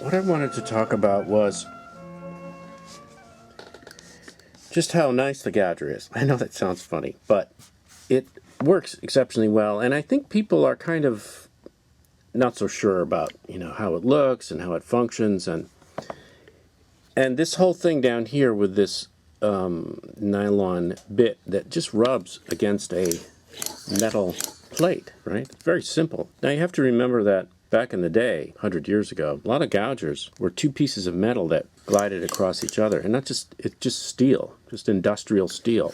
what I wanted to talk about was just how nice the Gouger is. I know that sounds funny, but it works exceptionally well, and I think people are kind of not so sure about, how it looks and how it functions, and this whole thing down here with this nylon bit that just rubs against a metal plate, right? It's very simple. Now you have to remember that back in the day, 100 years ago, a lot of gougers were two pieces of metal that glided across each other, and it's just steel, just industrial steel,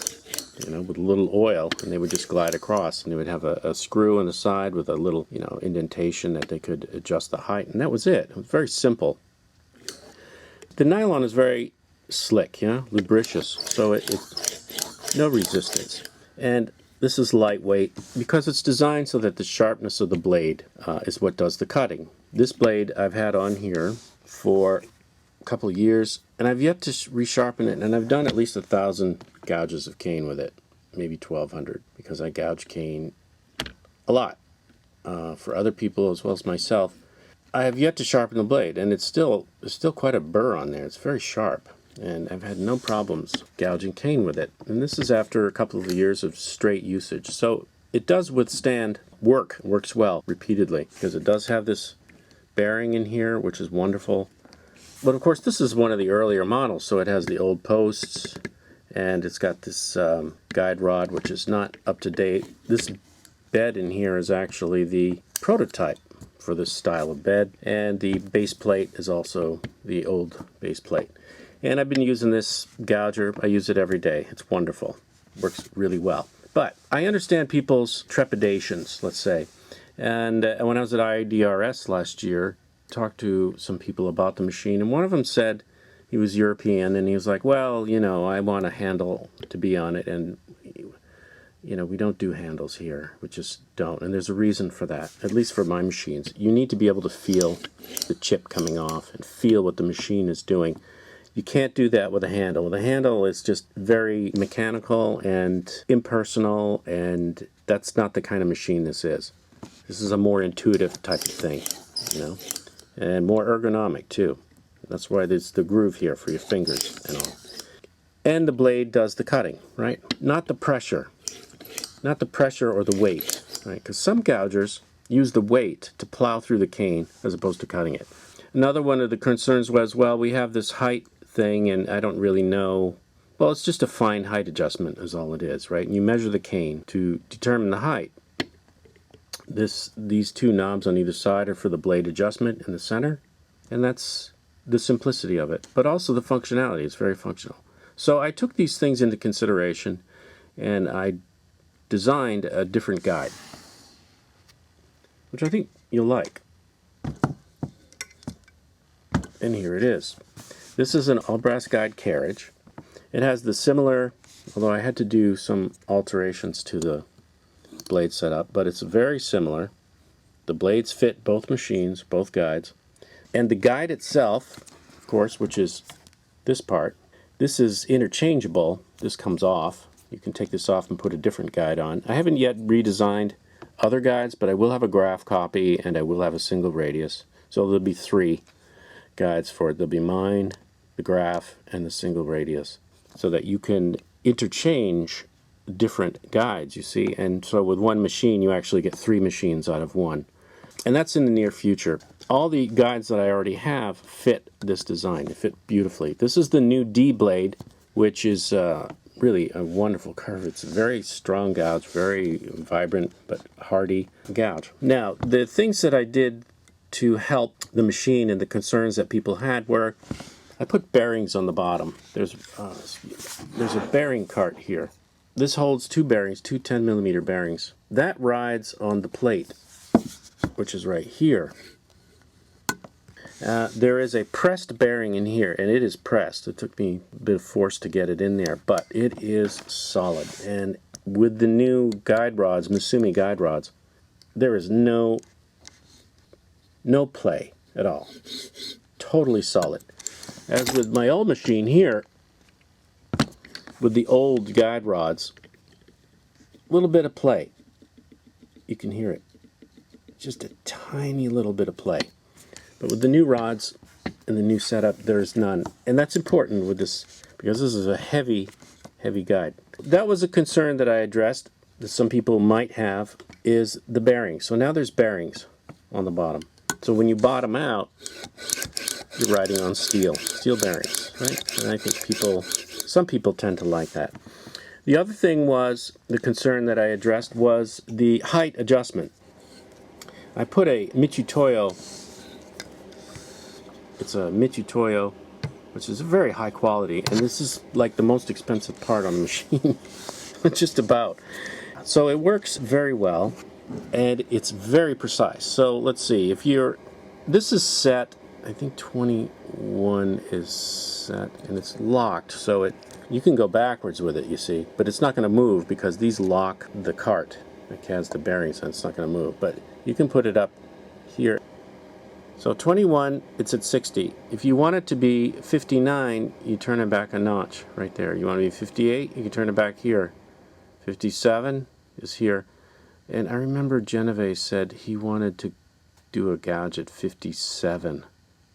with a little oil, and they would just glide across, and they would have a screw on the side with a little, indentation that they could adjust the height, and that was it. It was very simple. The nylon is very slick, lubricious, so it's no resistance. And this is lightweight because it's designed so that the sharpness of the blade is what does the cutting. This blade I've had on here for a couple of years, and I've yet to resharpen it, and I've done at least 1,000 gouges of cane with it, maybe 1,200, because I gouge cane a lot for other people as well as myself. I have yet to sharpen the blade, and there's still quite a burr on there. It's very sharp, and I've had no problems gouging cane with it. And this is after a couple of years of straight usage. So it does withstand work. It works well repeatedly because it does have this bearing in here, which is wonderful. But of course, this is one of the earlier models, so it has the old posts, and it's got this guide rod, which is not up to date. This bed in here is actually the prototype for this style of bed, and the base plate is also the old base plate. And I've been using this gouger. I use it every day. It's wonderful. Works really well. But I understand people's trepidations, let's say. And when I was at IDRS last year, talked to some people about the machine, and one of them said, he was European, and he was like, well, I want a handle to be on it, and we don't do handles here. We just don't. And there's a reason for that, at least for my machines. You need to be able to feel the chip coming off and feel what the machine is doing. You can't do that with a handle. The handle is just very mechanical and impersonal, and that's not the kind of machine this is. This is a more intuitive type of thing, and more ergonomic too. That's why there's the groove here for your fingers and all. And the blade does the cutting, right? Not the pressure. Not the pressure or the weight, right? Because some gougers use the weight to plow through the cane as opposed to cutting it. Another one of the concerns was, well, we have this height thing, and I don't really know. Well, it's just a fine height adjustment is all it is, right? And you measure the cane to determine the height. These two knobs on either side are for the blade adjustment in the center, and that's the simplicity of it, but also the functionality. It's very functional. So I took these things into consideration, and I designed a different guide, which I think you'll like. And here it is. This is an all-brass guide Carriage. It has the similar, although I had to do some alterations to the blade setup, but it's very similar. The blades fit both machines, both guides. And the guide itself, of course, which is this part, this is interchangeable. This comes off. You can take this off and put a different guide on. I haven't yet redesigned other guides, but I will have a graph copy, and I will have a single radius. So there'll be 3 guides for it. There'll be mine, the graph, and the single radius, so that you can interchange different guides, you see. And so with one machine, you actually get 3 machines out of one. And that's in the near future. All the guides that I already have fit this design. They fit beautifully. This is the new D blade, which is really a wonderful curve. It's a very strong gouge, very vibrant but hardy gouge. Now, the things that I did to help the machine and the concerns that people had were, I put bearings on the bottom. There's a bearing cart here. This holds 2 bearings, 2 10mm bearings. That rides on the plate, which is right here. There is a pressed bearing in here, and it is pressed. It took me a bit of force to get it in there, but it is solid. And with the new guide rods, Misumi guide rods, there is no play at all. Totally solid. As with my old machine here, with the old guide rods, a little bit of play. You can hear it. Just a tiny little bit of play. But with the new rods, in the new setup, there's none. And that's important with this, because this is a heavy, heavy guide. That was a concern that I addressed, that some people might have, is the bearings. So now there's bearings on the bottom. So when you bottom out, you're riding on steel bearings, right? And I think some people tend to like that. The other thing was, the concern that I addressed was the height adjustment. I put a Michitoyo, it's a Michitoyo, which is very high quality, and this is like the most expensive part on the machine, just about. So it works very well, and it's very precise. So let's see, this is set, I think 21 is set, and it's locked, so you can go backwards with it, you see, but it's not going to move because these lock the cart. It has the bearings, and it's not going to move, but you can put it up here. So 21, it's at 60. If you want it to be 59, you turn it back a notch right there. You want it to be 58, you can turn it back here. 57 is here. And I remember Genevieve said he wanted to do a gouge at 57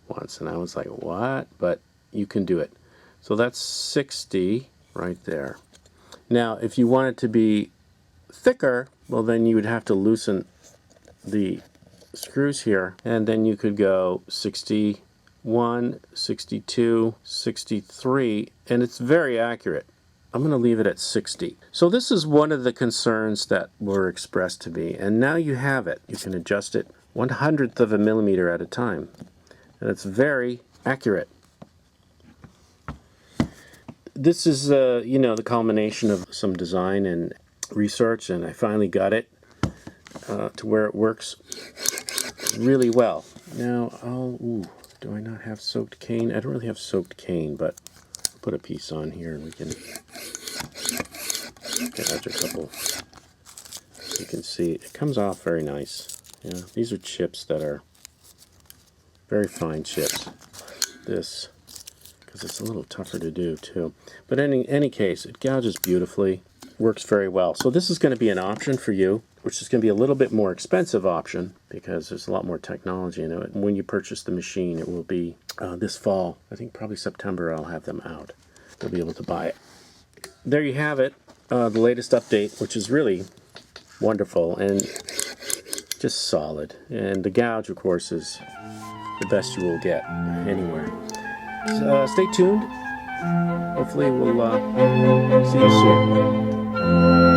once, and I was like, what? But you can do it. So that's 60 right there. Now, if you want it to be thicker, well, then you would have to loosen the screws here, and then you could go 61, 62, 63, and it's very accurate. I'm going to leave it at 60. So this is one of the concerns that were expressed to me, and now you have it. You can adjust it 1/100th of a millimeter at a time, and it's very accurate. This is, the culmination of some design and research, and I finally got it to where it works really well. Now, do I not have soaked cane? I don't really have soaked cane, but I'll put a piece on here and we can gouge a couple. You can see it comes off very nice. Yeah, these are chips that are very fine chips. This, because it's a little tougher to do too. But in any case, it gouges beautifully, works very well. So this is going to be an option for you, which is going to be a little bit more expensive option because there's a lot more technology in it. And when you purchase the machine, it will be this fall. I think probably September I'll have them out. You'll be able to buy it. There you have it, the latest update, which is really wonderful and just solid. And the gouge, of course, is the best you will get anywhere. So, stay tuned. Hopefully we'll see you soon.